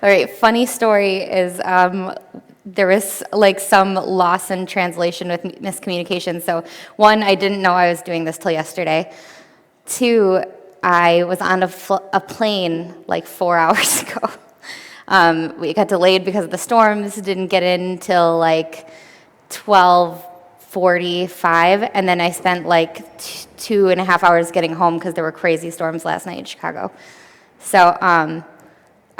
All right, funny story is there was like some loss in translation with miscommunication. So one, I didn't know I was doing this till yesterday. Two, I was on a plane like 4 hours ago. We got delayed because of the storms, didn't get in till like 12:45, and then I spent like 2.5 hours getting home because there were crazy storms last night in Chicago. So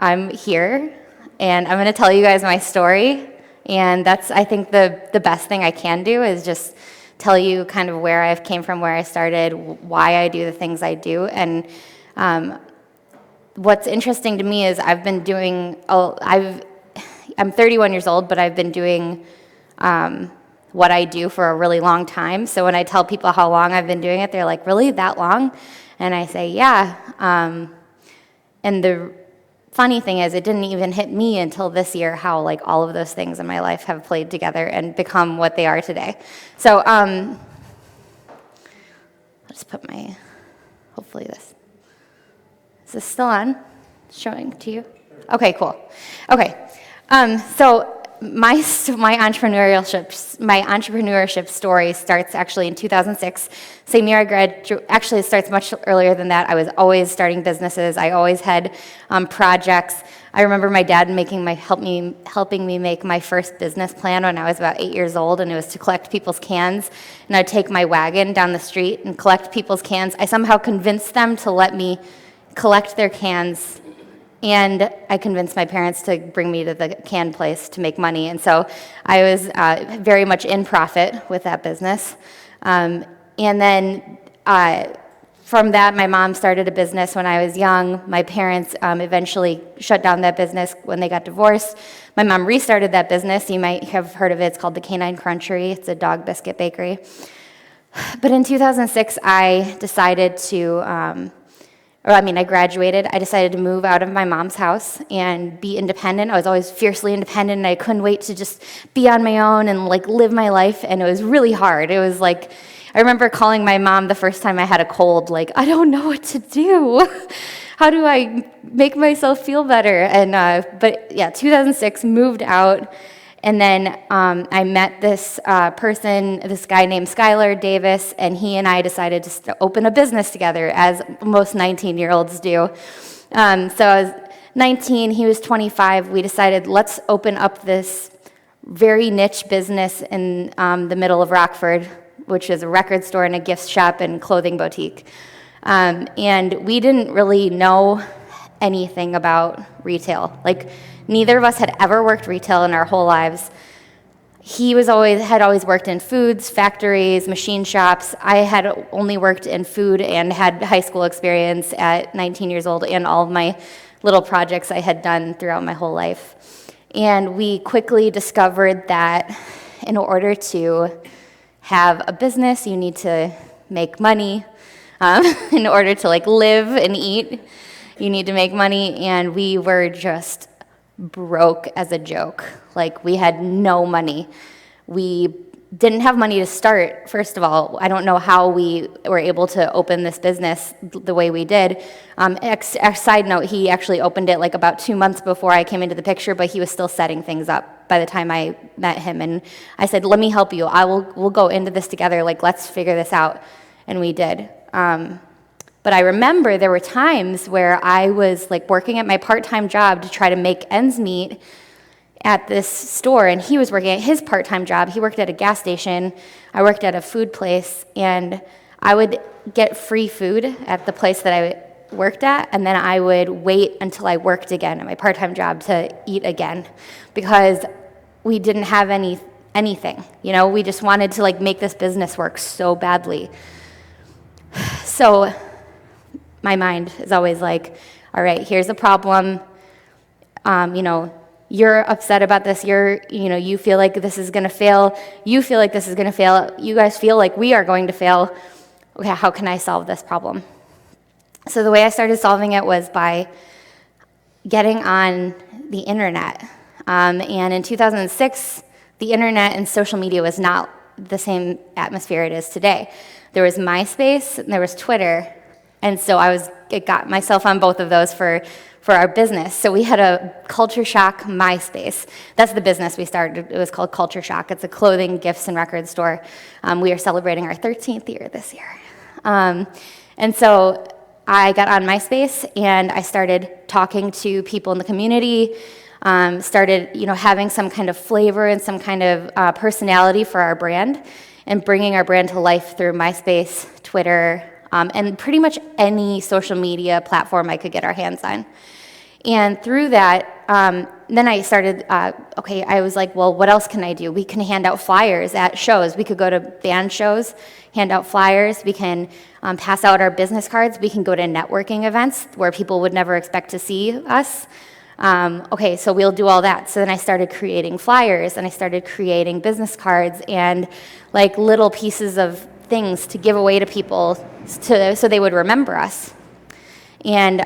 I'm here, and I'm going to tell you guys my story, and that's, I think, the best thing I can do is just tell you kind of where I came from, where I started, why I do the things I do, and what's interesting to me is I've been doing, I'm 31 years old, but I've been doing what I do for a really long time. So when I tell people how long I've been doing it, they're like, really, that long? And I say, yeah. And the funny thing is, it didn't even hit me until this year how like all of those things in my life have played together and become what they are today. So I'll just put my, hopefully this. Is this still on? Showing to you? Okay, cool. Okay, so my entrepreneurship story starts actually in 2006. Same year I graduated. Actually, it starts much earlier than that. I was always starting businesses. I always had projects. I remember my dad helping me make my first business plan when I was about 8 years old, and it was to collect people's cans. And I'd take my wagon down the street and collect people's cans. I somehow convinced them to let me collect their cans, and I convinced my parents to bring me to the can place to make money. And so I was very much in profit with that business. And then from that, my mom started a business when I was young. My parents eventually shut down that business when they got divorced. My mom restarted that business. You might have heard of it. It's called the Canine Crunchery. It's a dog biscuit bakery. But in 2006, I decided to I graduated. I decided to move out of my mom's house and be independent. I was always fiercely independent, and I couldn't wait to just be on my own and like live my life, and it was really hard. It was like, I remember calling my mom the first time I had a cold, like, I don't know what to do. How do I make myself feel better? And but yeah, 2006, moved out. And then I met this person, this guy named Skylar Davis, and he and I decided to open a business together, as most 19-year-olds do. So I was 19, he was 25. We decided, let's open up this very niche business in the middle of Rockford, which is a record store and a gift shop and clothing boutique. And we didn't really know anything about retail. Like, neither of us had ever worked retail in our whole lives. He had always worked in foods, factories, machine shops. I had only worked in food and had high school experience at 19 years old, and all of my little projects I had done throughout my whole life. And we quickly discovered that in order to have a business, you need to make money. In order to like live and eat, you need to make money, and we were just broke as a joke. Like, we had no money. We didn't have money to start, first of all. I don't know how we were able to open this business the way we did. Side note, he actually opened it like about 2 months before I came into the picture, but he was still setting things up by the time I met him. And I said, let me help you. We'll go into this together. Like, let's figure this out. And we did. But I remember there were times where I was like working at my part-time job to try to make ends meet at this store, and he was working at his part-time job. He worked at a gas station. I worked at a food place, and I would get free food at the place that I worked at, and then I would wait until I worked again at my part-time job to eat again, because we didn't have anything. You know, we just wanted to like make this business work so badly. So my mind is always like, all right, here's a problem. You're upset about this. You feel like this is going to fail. You feel like this is going to fail. You guys feel like we are going to fail. Okay, how can I solve this problem? So the way I started solving it was by getting on the internet. And in 2006, the internet and social media was not the same atmosphere it is today. There was MySpace and there was Twitter. And so I got myself on both of those for our business. So we had a Culture Shock MySpace. That's the business we started. It was called Culture Shock. It's a clothing, gifts, and record store. We are celebrating our 13th year this year. And so I got on MySpace and I started talking to people in the community, started having some kind of flavor and some kind of personality for our brand, and bringing our brand to life through MySpace, Twitter, and pretty much any social media platform I could get our hands on. And through that, then I started, I was like, well, what else can I do? We can hand out flyers at shows. We could go to band shows, hand out flyers. We can pass out our business cards. We can go to networking events where people would never expect to see us. So we'll do all that. So then I started creating flyers, and I started creating business cards and like little pieces of things to give away to people so they would remember us. And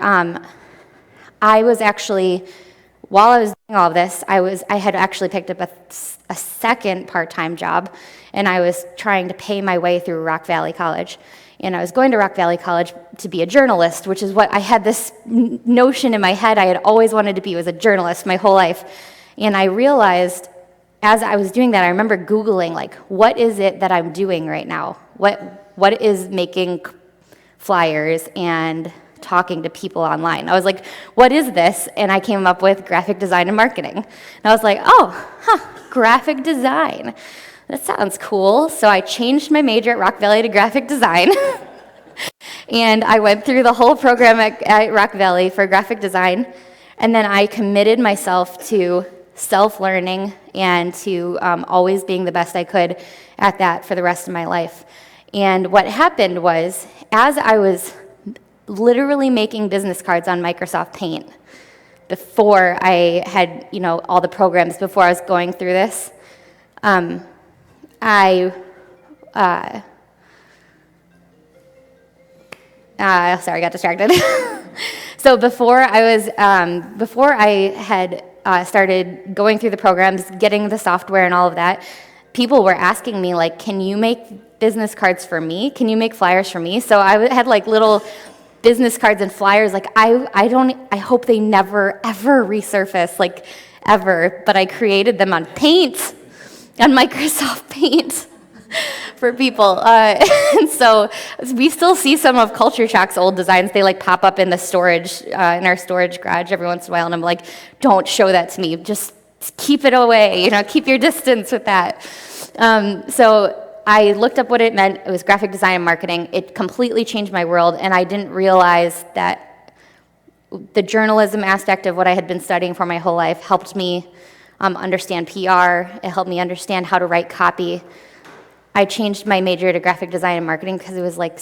I was actually, while I was doing all of this, I had actually picked up a second part-time job, and I was trying to pay my way through Rock Valley College. And I was going to Rock Valley College to be a journalist, which is what I had this notion in my head I had always wanted to be, was a journalist my whole life. And I realized as I was doing that, I remember Googling, like, what is it that I'm doing right now? What is making flyers and talking to people online? I was like, what is this? And I came up with graphic design and marketing. And I was like, graphic design. That sounds cool. So I changed my major at Rock Valley to graphic design. And I went through the whole program at Rock Valley for graphic design. And then I committed myself to self-learning and to always being the best I could at that for the rest of my life. And what happened was, as I was literally making business cards on Microsoft Paint before I had, all the programs, before I was going through this, sorry, I got distracted. So before I had started going through the programs, getting the software and all of that, people were asking me, like, can you make business cards for me? Can you make flyers for me? So I had like little business cards and flyers, like I hope they never ever resurface, like ever, but I created them on Paint, on Microsoft Paint for people. And so we still see some of Culture Shock's old designs. They like pop up in the storage, in our storage garage every once in a while, and I'm like, don't show that to me, just keep it away, keep your distance with that. So I looked up what it meant. It was graphic design and marketing. It completely changed my world, and I didn't realize that the journalism aspect of what I had been studying for my whole life helped me understand PR. It helped me understand how to write copy. I changed my major to graphic design and marketing because it was like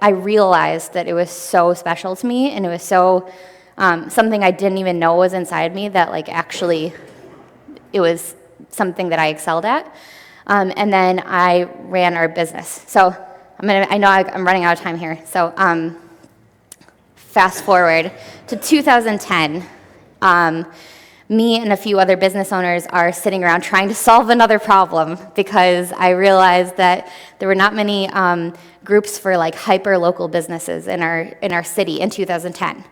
I realized that it was so special to me, and it was so something I didn't even know was inside me, that like actually it was something that I excelled at. And then I ran our business. So I know I'm running out of time here. So fast forward to 2010. Me and a few other business owners are sitting around trying to solve another problem, because I realized that there were not many groups for like hyper-local businesses in our city in 2010.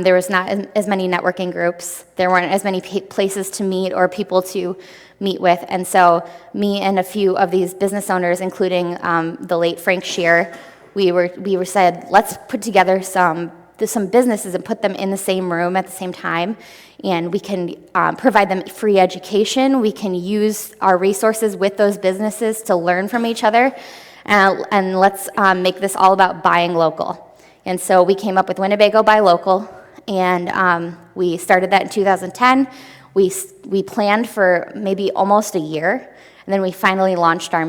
There was not as many networking groups. There weren't as many places to meet or people to meet with. And so me and a few of these business owners, including the late Frank Shear, we were said, let's put together some businesses and put them in the same room at the same time, and we can provide them free education. We can use our resources with those businesses to learn from each other, and let's make this all about buying local. And so we came up with Winnebago Buy Local, and we started that in 2010. We planned for maybe almost a year, and then we finally launched our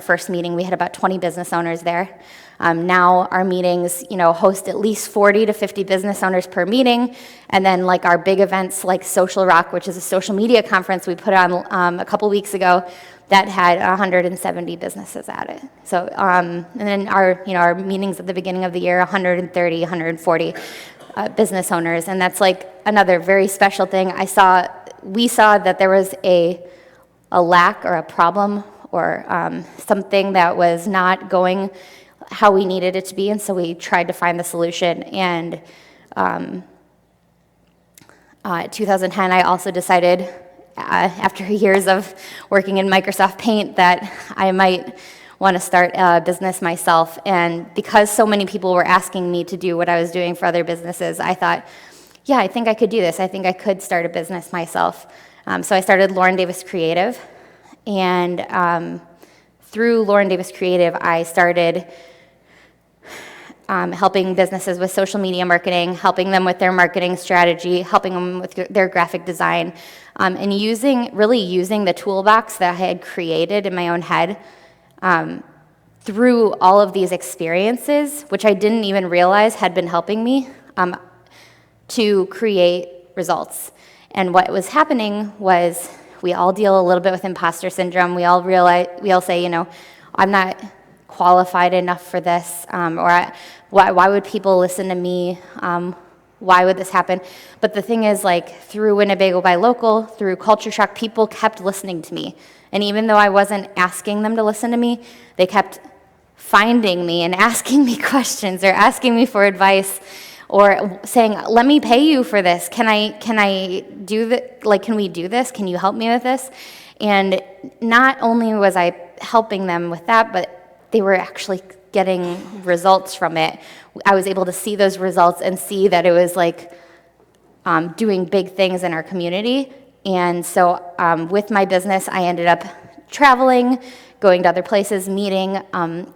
first meeting. We had about 20 business owners there. Now our meetings, host at least 40 to 50 business owners per meeting, and then like our big events like Social Rock, which is a social media conference we put on a couple weeks ago, that had 170 businesses at it. So, and then our meetings at the beginning of the year, 130, 140 business owners, and that's like another very special thing. We saw that there was a lack or a problem or something that was not going how we needed it to be, and so we tried to find the solution. And 2010, I also decided, after years of working in Microsoft Paint, that I might want to start a business myself. And because so many people were asking me to do what I was doing for other businesses, I thought, yeah, I think I could do this. I think I could start a business myself. So I started Lauren Davis Creative. And through Lauren Davis Creative, I started helping businesses with social media marketing, helping them with their marketing strategy, helping them with their graphic design, and really using the toolbox that I had created in my own head through all of these experiences, which I didn't even realize had been helping me to create results. And what was happening was we all deal a little bit with imposter syndrome. We all say, I'm not qualified enough for this, or why would people listen to me? Why would this happen? But the thing is, through Winnebago by Local, through Culture Shock, people kept listening to me. And even though I wasn't asking them to listen to me, they kept finding me and asking me questions or asking me for advice or saying, let me pay you for this. Can I do that? Can we do this? Can you help me with this? And not only was I helping them with that, but they were actually getting results from it. I was able to see those results and see that it was doing big things in our community. And so with my business, I ended up traveling, going to other places, meeting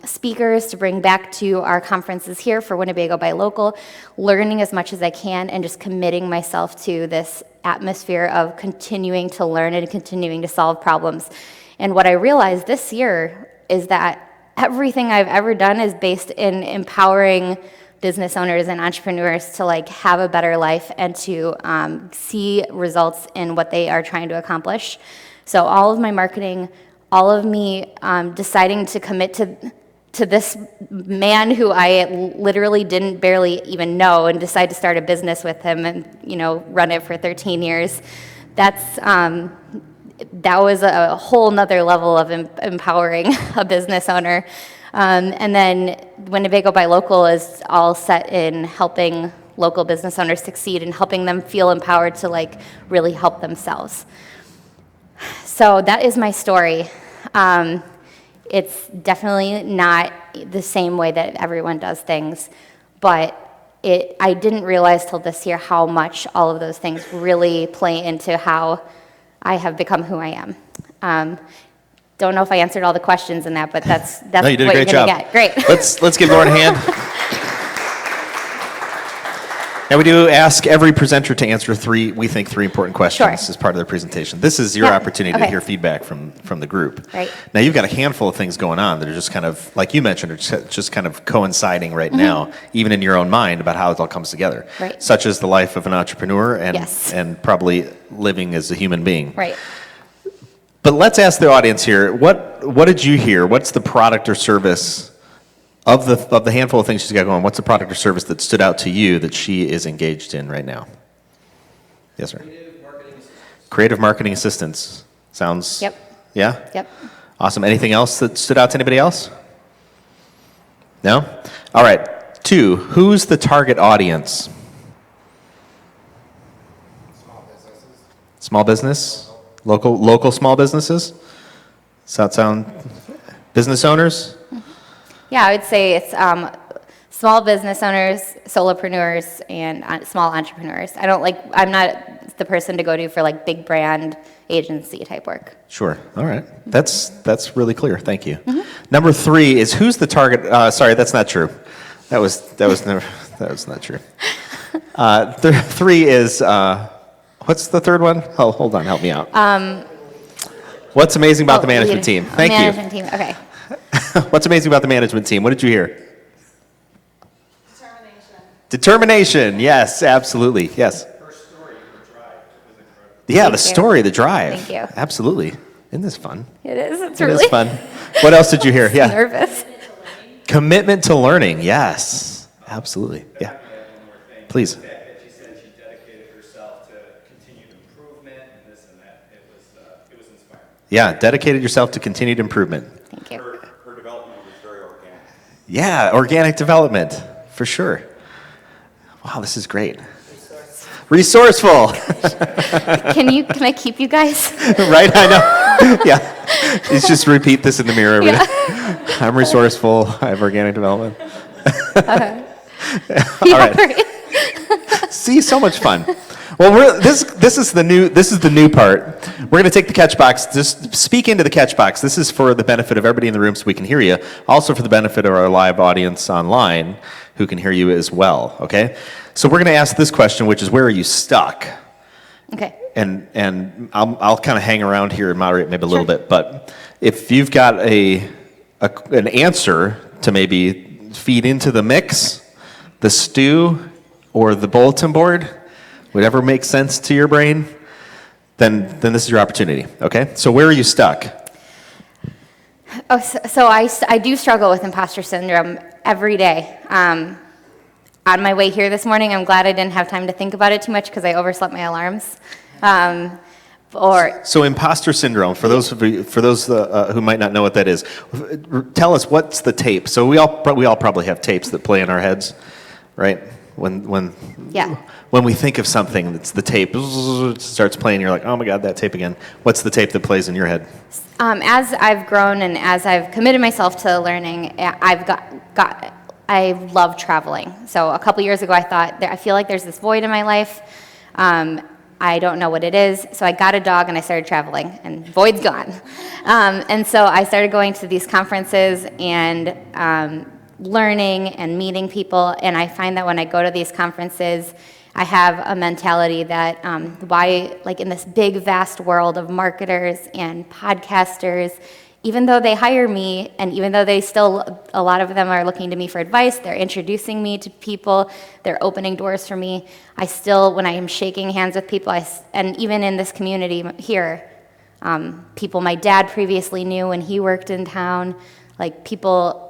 speakers to bring back to our conferences here for Winnebago by Local, learning as much as I can, and just committing myself to this atmosphere of continuing to learn and continuing to solve problems. And what I realized this year is that everything I've ever done is based in empowering business owners and entrepreneurs to have a better life and to see results in what they are trying to accomplish. So all of my marketing, all of me deciding to commit to this man who I literally didn't barely even know and decide to start a business with him and run it for 13 years, that was a whole nother level of empowering a business owner. And then Winnebago by Local is all set in helping local business owners succeed and helping them feel empowered to really help themselves. So that is my story. It's definitely not the same way that everyone does things, but I didn't realize till this year how much all of those things really play into how I have become who I am. Don't know if I answered all the questions in that, but that's no, you did what a great you're job. Get. Great. Let's give Lauren a hand. Now we do ask every presenter to answer three important questions as part of their presentation. This is your opportunity to hear feedback from the group. Right. Now you've got a handful of things going on that are just kind of, like you mentioned, are just kind of coinciding right now, even in your own mind about how it all comes together. Right. Such as the life of an entrepreneur and probably living as a human being. Right. But let's ask the audience here, what did you hear? What's the product or service of the handful of things she's got going, what's the product or service that stood out to you that she is engaged in right now? Yes, sir. Creative marketing assistance. Sounds. Yep. Yeah? Yep. Awesome. Anything else that stood out to anybody else? No? All right. 2, who's the target audience? Small business? Local small businesses? Does that sound business owners? Yeah, I would say it's small business owners, solopreneurs, and small entrepreneurs. I'm not the person to go to for big brand agency type work. Sure. All right. That's really clear. Thank you. Number 3 is who's the target? Sorry, that's not true. That was not true. 3 is what's the third one? Oh, hold on. Help me out. What's amazing about the management team? Thank you. Management team. Okay. What's amazing about the management team? What did you hear? Determination. Yes, absolutely. Yes. Her story, her drive, was incredible. Yeah, the story, the drive. Thank you. Absolutely. Isn't this fun? It is. It's It really is fun. What else did you hear? Yeah. nervous. Commitment to learning. Yes. Absolutely. Yeah. One more thing. Please. The fact that she said she dedicated herself to continued improvement and this and that, it was inspiring. Yeah, dedicated yourself to continued improvement. Thank you. Her development was very organic. Yeah, organic development, for sure. Wow, this is great. Resourceful. Can I keep you guys? Right? I know. Yeah. Let's just repeat this in the mirror every day. I'm resourceful. I have organic development. All right. See, so much fun. Well, this is the new part. We're going to take the catch box. Just speak into the catch box. This is for the benefit of everybody in the room, so we can hear you. Also for the benefit of our live audience online, who can hear you as well. Okay. So we're going to ask this question, which is, where are you stuck? Okay. And I'll kind of hang around here and moderate maybe a little bit. But if you've got an answer to maybe feed into the mix, the stew, or the bulletin board, whatever makes sense to your brain, then this is your opportunity. Okay. So where are you stuck? Oh, so I do struggle with imposter syndrome every day. On my way here this morning, I'm glad I didn't have time to think about it too much because I overslept my alarms. So imposter syndrome, for those who might not know what that is, tell us, what's the tape? So we all probably have tapes that play in our heads, right? When we think of something, it's the tape starts playing. You're like, oh my God, that tape again. What's the tape that plays in your head? As I've grown and as I've committed myself to learning, I love traveling. So a couple years ago, I feel like there's this void in my life. I don't know what it is. So I got a dog and I started traveling, and void's gone. And so I started going to these conferences and learning and meeting people. And I find that when I go to these conferences, I have a mentality that like in this big, vast world of marketers and podcasters, even though they hire me, and even though a lot of them are looking to me for advice, they're introducing me to people, they're opening doors for me, I still, when I am shaking hands with people, and even in this community here, people my dad previously knew when he worked in town, like people,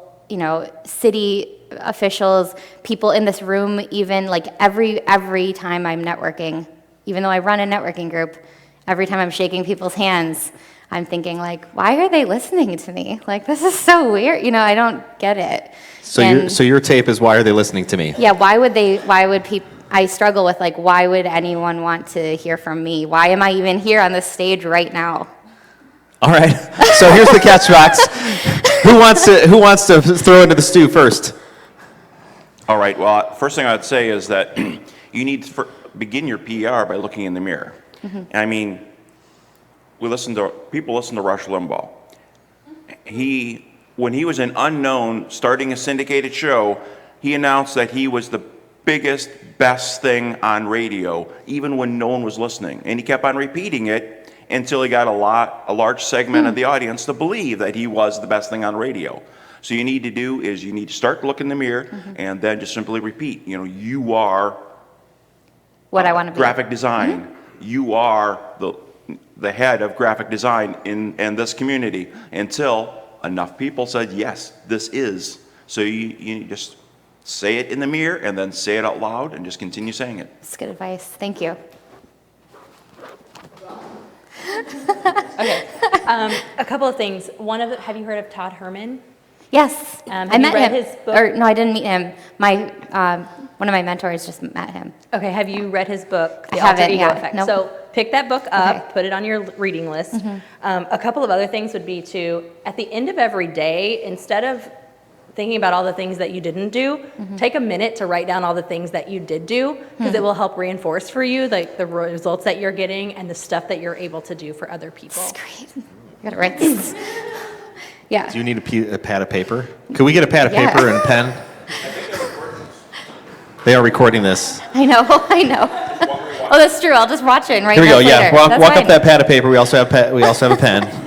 city officials, people in this room, even like every time I'm networking, even though I run a networking group, every time I'm shaking people's hands, I'm thinking like, why are they listening to me? Like, this is so weird. I don't get it. So your tape is, why are they listening to me? Yeah, why would people, I struggle with like, why would anyone want to hear from me? Why am I even here on this stage right now? All right. So here's the catch box. Who wants to throw into the stew first? All right. Well, first thing I'd say is that you need to begin your PR by looking in the mirror. Mm-hmm. I mean, people listen to Rush Limbaugh. When he was an unknown, starting a syndicated show, he announced that he was the biggest, best thing on radio, even when no one was listening. And he kept on repeating it until he got a large segment of the audience to believe that he was the best thing on radio. So you need to start to look in the mirror, and then just simply repeat, you are what I want to be. Graphic design. Mm-hmm. You are the head of graphic design in this community, until enough people said, yes, this is. So you just say it in the mirror and then say it out loud and just continue saying it. That's good advice. Thank you. Okay. A couple of things. Have you heard of Todd Herman? Yes. I met read him. his book? Or no, I didn't meet him. One of my mentors just met him. Okay. Have you read his book, The I haven't, Alter Ego yeah. Effect? Nope. So pick that book up, Okay. put it on your reading list. Mm-hmm. A couple of other things would be at the end of every day, instead of thinking about all the things that you didn't do, take a minute to write down all the things that you did do, because it will help reinforce for you like the results that you're getting and the stuff that you're able to do for other people. That's great. You gotta write this. Yeah. Do you need a pad of paper? Could we get a pad of Yeah. paper and a pen? They are recording this. I know. Oh, that's true. I'll just watch it and write Here we go. notes Yeah, later. walk That's up fine. that pad of paper. We also have a pen.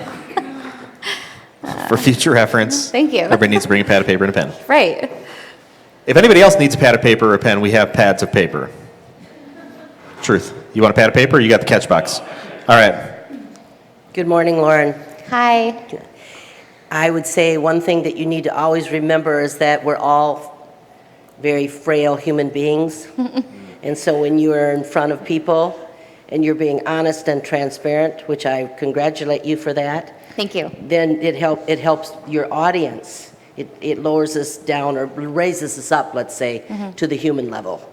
For future reference. Thank you. Everybody needs to bring a pad of paper and a pen. Right. If anybody else needs a pad of paper or a pen, we have pads of paper. Truth. You want a pad of paper? You got the catch box. All right. Good morning, Lauren. Hi. I would say one thing that you need to always remember is that we're all very frail human beings. And so when you are in front of people and you're being honest and transparent, which I congratulate you for that, Thank you. then it helps your audience. it lowers us down or raises us up, let's say, to the human level.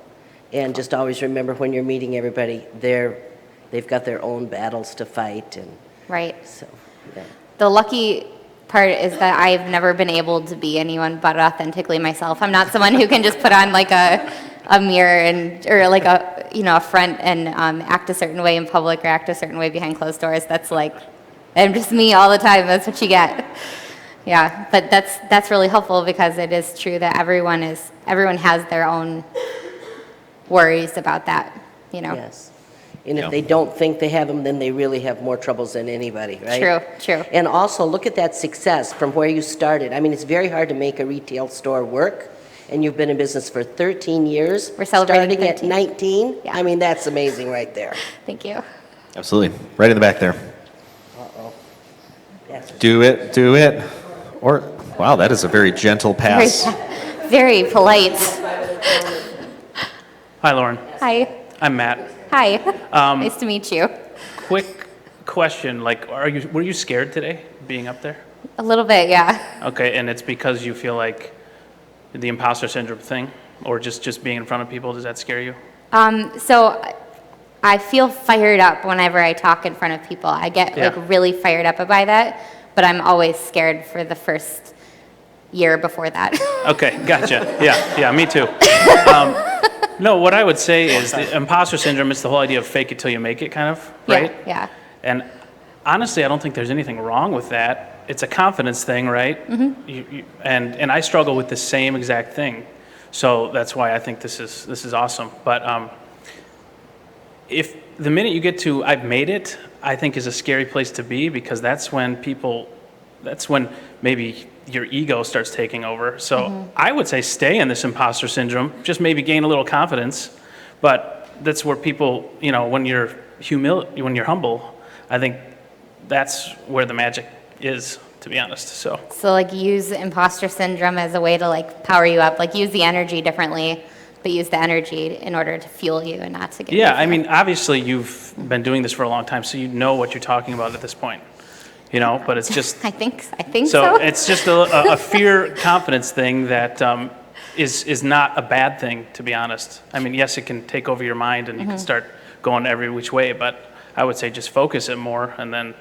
And just always remember when you're meeting everybody, they've got their own battles to fight, and Right. so, yeah. The lucky part is that I've never been able to be anyone but authentically myself. I'm not someone who can just put on like a mirror or like a front and act a certain way in public or act a certain way behind closed doors. That's like, I'm just me all the time. That's what you get. Yeah, but that's really helpful because it is true that everyone has their own worries about that, Yes. And Yeah. if they don't think they have them, then they really have more troubles than anybody, right? True. And also, look at that success from where you started. I mean, it's very hard to make a retail store work, and you've been in business for 13 years. We're celebrating Starting 13. at 19? Yeah. I mean, that's amazing right there. Thank you. Absolutely. Right in the back there. Yes. Do it. Or, wow, that is a very gentle Very, pass. very polite. Hi, Lauren. Hi. I'm Matt. Hi. Nice to meet you. Quick question, like, were you scared today, being up there? A little bit, yeah. Okay, and it's because you feel like the imposter syndrome thing, or just being in front of people, does that scare you? So I feel fired up whenever I talk in front of people. I get Yeah. like really fired up by that, but I'm always scared for the first year before that. Okay, gotcha. Yeah, me too. No, what I would say is the imposter syndrome is the whole idea of fake it till you make it, kind of, right? Yeah. And honestly, I don't think there's anything wrong with that. It's a confidence thing, right? Mm-hmm. And I struggle with the same exact thing. So that's why I think this is awesome. But if the minute you get to I've made it, I think is a scary place to be, because that's when maybe your ego starts taking over. So I would say stay in this imposter syndrome, just maybe gain a little confidence. But that's where people, when you're humble, I think that's where the magic is, to be honest. So like use imposter syndrome as a way to like power you up, like use the energy differently, but use the energy in order to fuel you and not to get yeah, I mean, obviously you've been doing this for a long time, so you know what you're talking about at this point. But it's just I think so. so it's just a fear confidence thing that is not a bad thing, to be honest. I mean, yes, it can take over your mind and you can start going every which way, but I would say just focus it more and then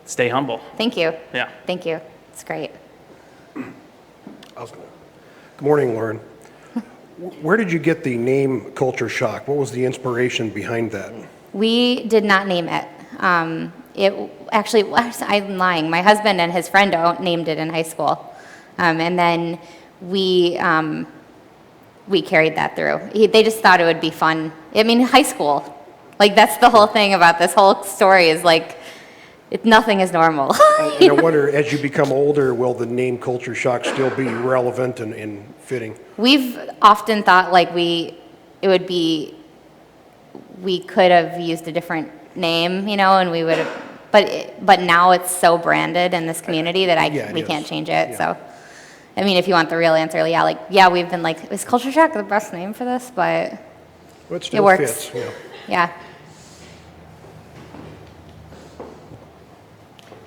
stay humble. Thank you. Yeah. Thank you. It's great. Good morning, Lauren. Where did you get the name Culture Shock? What was the inspiration behind that? We did not name it. I'm lying. My husband and his friend named it in high school, and then we carried that through. They just thought it would be fun. I mean, high school, like that's the whole thing about this whole story is like, nothing is normal. And I wonder, as you become older, will the name Culture Shock still be relevant and fitting? We've often thought like we could have used a different name, and we would have, but now it's so branded in this community that we can't change it. Yeah. So, I mean, if you want the real answer, we've been like, is Culture Shock the best name for this? But Well, it still works. fits, yeah. yeah.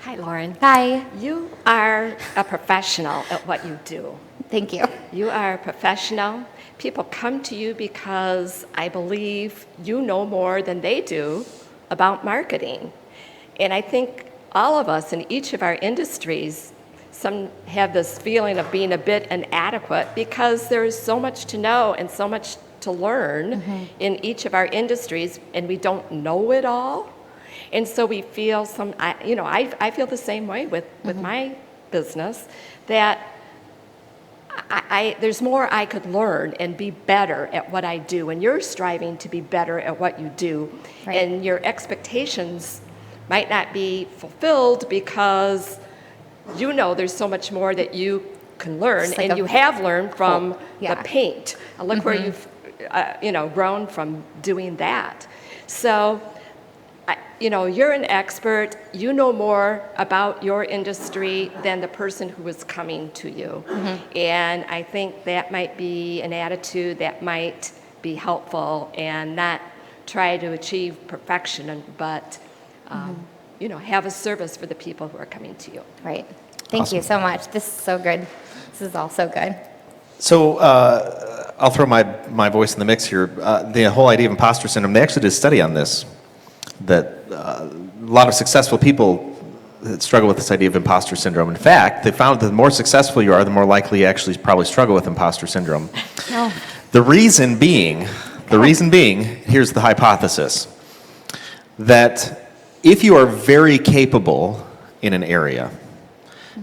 Hi, Lauren. Hi. You are a professional at what you do. Thank you. You are a professional. People come to you because I believe you know more than they do about marketing. And I think all of us in each of our industries, some have this feeling of being a bit inadequate because there is so much to know and so much to learn in each of our industries, and we don't know it all. And so we feel I feel the same way with my business, that there's more I could learn and be better at what I do, and you're striving to be better at what you do. Right. And your expectations might not be fulfilled because there's so much more that you can learn, It's like and you have learned from Yeah. the paint. Look where you've grown from doing that. So you're an expert. You know more about your industry than the person who is coming to you. And I think that might be an attitude that might be helpful, and not try to achieve perfection, but have a service for the people who are coming to you. Right. Thank you so much. This is so good. This is all so good. So I'll throw my voice in the mix here. The whole idea of imposter syndrome, they actually did a study on this, that a lot of successful people that struggle with this idea of imposter syndrome. In fact, they found that the more successful you are, the more likely you actually probably struggle with imposter syndrome. No. The reason being, here's the hypothesis, that if you are very capable in an area,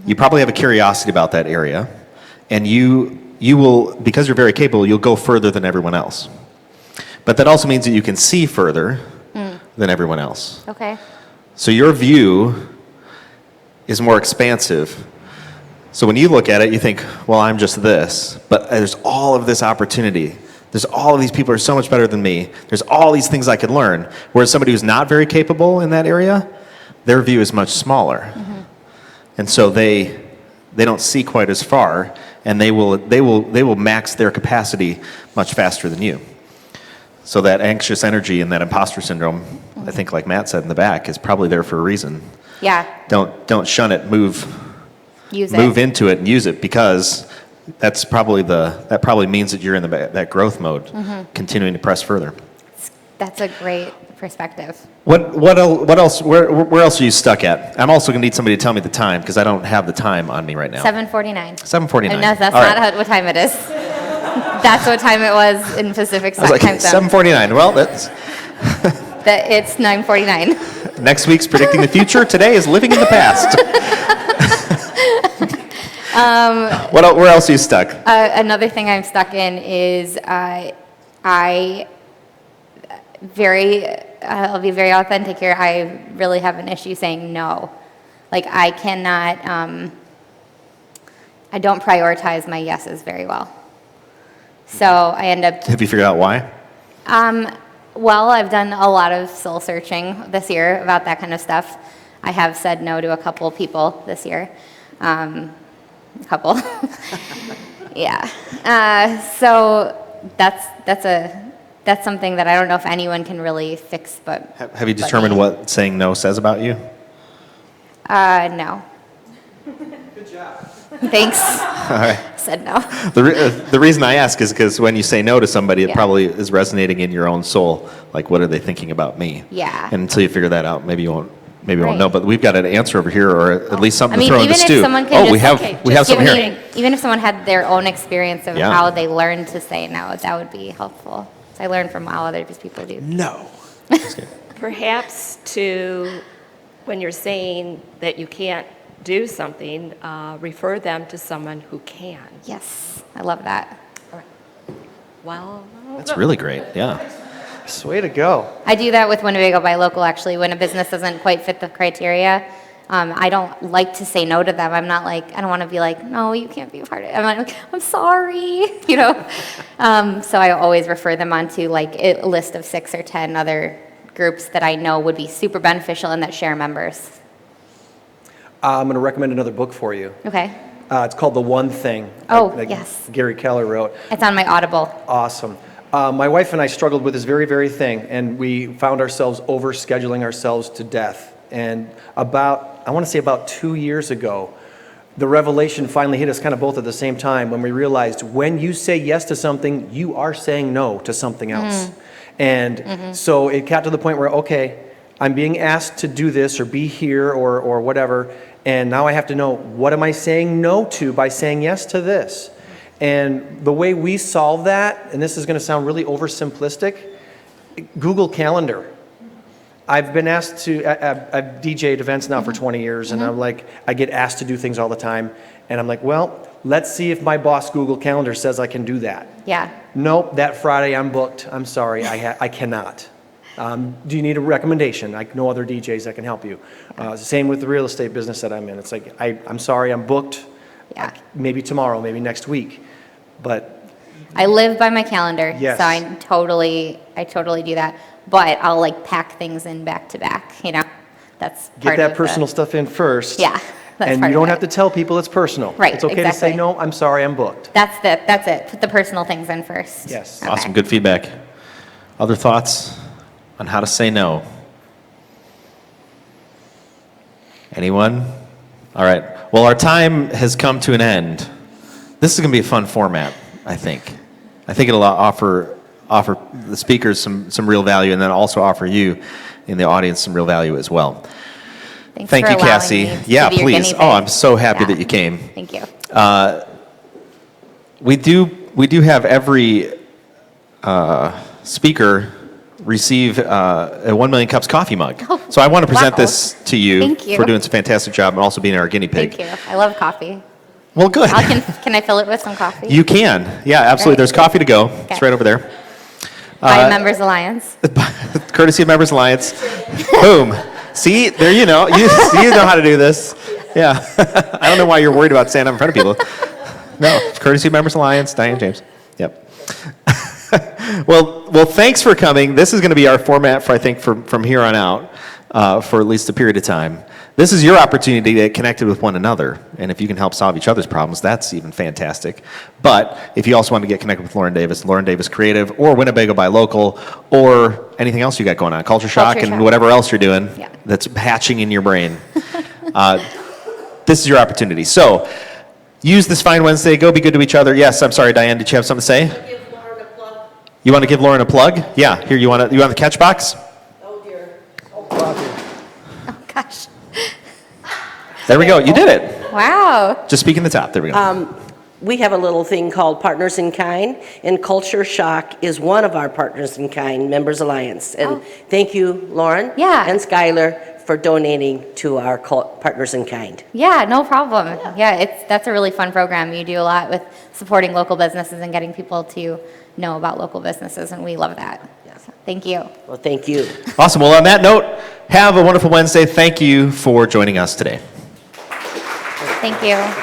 you probably have a curiosity about that area, and you will, because you're very capable, you'll go further than everyone else. But that also means that you can see further than everyone else. Okay. So your view is more expansive. So when you look at it, you think, well, I'm just this, but there's all of this opportunity. There's all of these people who are so much better than me. There's all these things I could learn. Whereas somebody who's not very capable in that area, their view is much smaller. And so they don't see quite as far, and they will max their capacity much faster than you. So that anxious energy and that imposter syndrome, I think, like Matt said in the back, is probably there for a reason. Yeah. Don't shun it. Move Use into it and use it, because that probably means that you're in that growth mode, continuing to press further. That's a great perspective. What else? Where else are you stuck at? I'm also going to need somebody to tell me the time, because I don't have the time on me right now. 7:49. 7:49. And that's All not right. what time it is. That's what time it was in Pacific I was like, time zone. 7:49. Well, that's It's 9:49. next week's predicting the future. Today is living in the past. Where else are you stuck? Another thing I'm stuck in is I'll be very authentic here. I really have an issue saying no. Like, I cannot, I don't prioritize my yeses very well. So I end up, Have you figured out why? well, I've done a lot of soul searching this year about that kind of stuff. I have said no to a couple of people this year. A couple. Yeah. So that's something that I don't know if anyone can really fix, but Have you determined what saying no says about you? no. Good job. Thanks. All right. Said no. The reason I ask is because when you say no to somebody, it Yeah. probably is resonating in your own soul. Like, what are they thinking about me? Yeah. And until you figure that out, maybe you won't Right. know. But we've got an answer over here, or at least I something mean, to throw in even the if stew. someone could Oh, just, we have something give here. me, even if someone had their own experience of Yeah. how they learned to say no, that would be helpful. So I learned from how other people do. No. Perhaps when you're saying that you can't do something, refer them to someone who can. Yes, I love that. Well, That's really great. Yeah. Way to go. I do that with Winnebago Buy Local, actually. When a business doesn't quite fit the criteria, I don't like to say no to them. I'm not like, I don't want to be like, no, you can't be a part of it. I'm like, I'm sorry, you know? So I always refer them on to like a list of 6 or 10 other groups that I know would be super beneficial and that share members. I'm going to recommend another book for you. Okay, It's called The One Thing. Oh, that yes. Gary Keller wrote. it's on my Audible. Awesome. My wife and I struggled with this very, very thing, and we found ourselves over-scheduling ourselves to death. And I want to say about 2 years ago, the revelation finally hit us kind of both at the same time when we realized when you say yes to something, you are saying no to something else. And so it got to the point where, okay, I'm being asked to do this or be here or whatever, and now I have to know, what am I saying no to by saying yes to this? And the way we solve that, and this is going to sound really oversimplistic, Google Calendar. I've been asked to, I've DJed events now for 20 years, and I'm like, I get asked to do things all the time, and I'm like, well, let's see if my boss Google Calendar says I can do that. Yeah. Nope, that Friday I'm booked. I'm sorry, I cannot. Do you need a recommendation? Like no other DJs that can help you. Same with the real estate business that I'm in. It's like, I'm sorry, I'm booked. Yeah. Maybe tomorrow, maybe next week. But I live by my calendar, Yes. so I totally do that. But I'll like pack things in back to back, you know? That's get part that of personal stuff in first. Yeah, that's And part you of don't it. have to tell people it's personal. Right, It's okay to exactly. say, no, I'm sorry, I'm booked. That's it. Put the personal things in first. Yes. Okay. Awesome. Good feedback. Other thoughts on how to say no? Anyone? All right. Well, our time has come to an end. This is going to be a fun format, I think. I think it'll offer the speakers some real value, and then also offer you in the audience some real value as well. Thanks Thank for you, allowing Cassie. me to Yeah, be your please. guinea Oh, pig. I'm so happy Yeah. that you came. Thank you. We do have every speaker receive a 1 Million Cups coffee mug. Oh, So I want to present wow. this to you, Thank you. for doing a fantastic job and also being our guinea pig. Thank you. I love coffee. Well, good. Can I fill it with some coffee? You can. Yeah, absolutely. Right. There's coffee to go. It's Okay. right over there. By Members Alliance. Courtesy of Members Alliance. Boom. See, there you know. You know how to do this. Yeah. I don't know why you're worried about standing up in front of people. No, it's courtesy of Members Alliance, Diane James. Yep. Well, thanks for coming. This is going to be our format for, I think, from here on out, for at least a period of time. This is your opportunity to get connected with one another, and if you can help solve each other's problems, that's even fantastic. But if you also want to get connected with Lauren Davis Creative, or Winnebago Buy Local, or anything else you got going on, Culture Shock, Culture and Shock. whatever else you're doing Yeah. that's hatching in your brain, this is your opportunity. So use this fine Wednesday. Go be good to each other. Yes, I'm sorry, Diane. Did you have something to say? Give Lauren a plug. You want to give Lauren a plug? Yeah. Here, you want the catch box? Oh, dear. Oh, gosh. There we go. You did it. Wow. Just speaking the top. There we go. We have a little thing called Partners in Kind, and Culture Shock is one of our Partners in Kind, Members Alliance. And thank you, Lauren. Yeah. And Skylar, for donating to our Partners in Kind. Yeah, no problem. Yeah, that's a really fun program. You do a lot with supporting local businesses and getting people to know about local businesses, and we love that. So, thank you. Well, thank you. Awesome. Well, on that note, have a wonderful Wednesday. Thank you for joining us today. Thank you.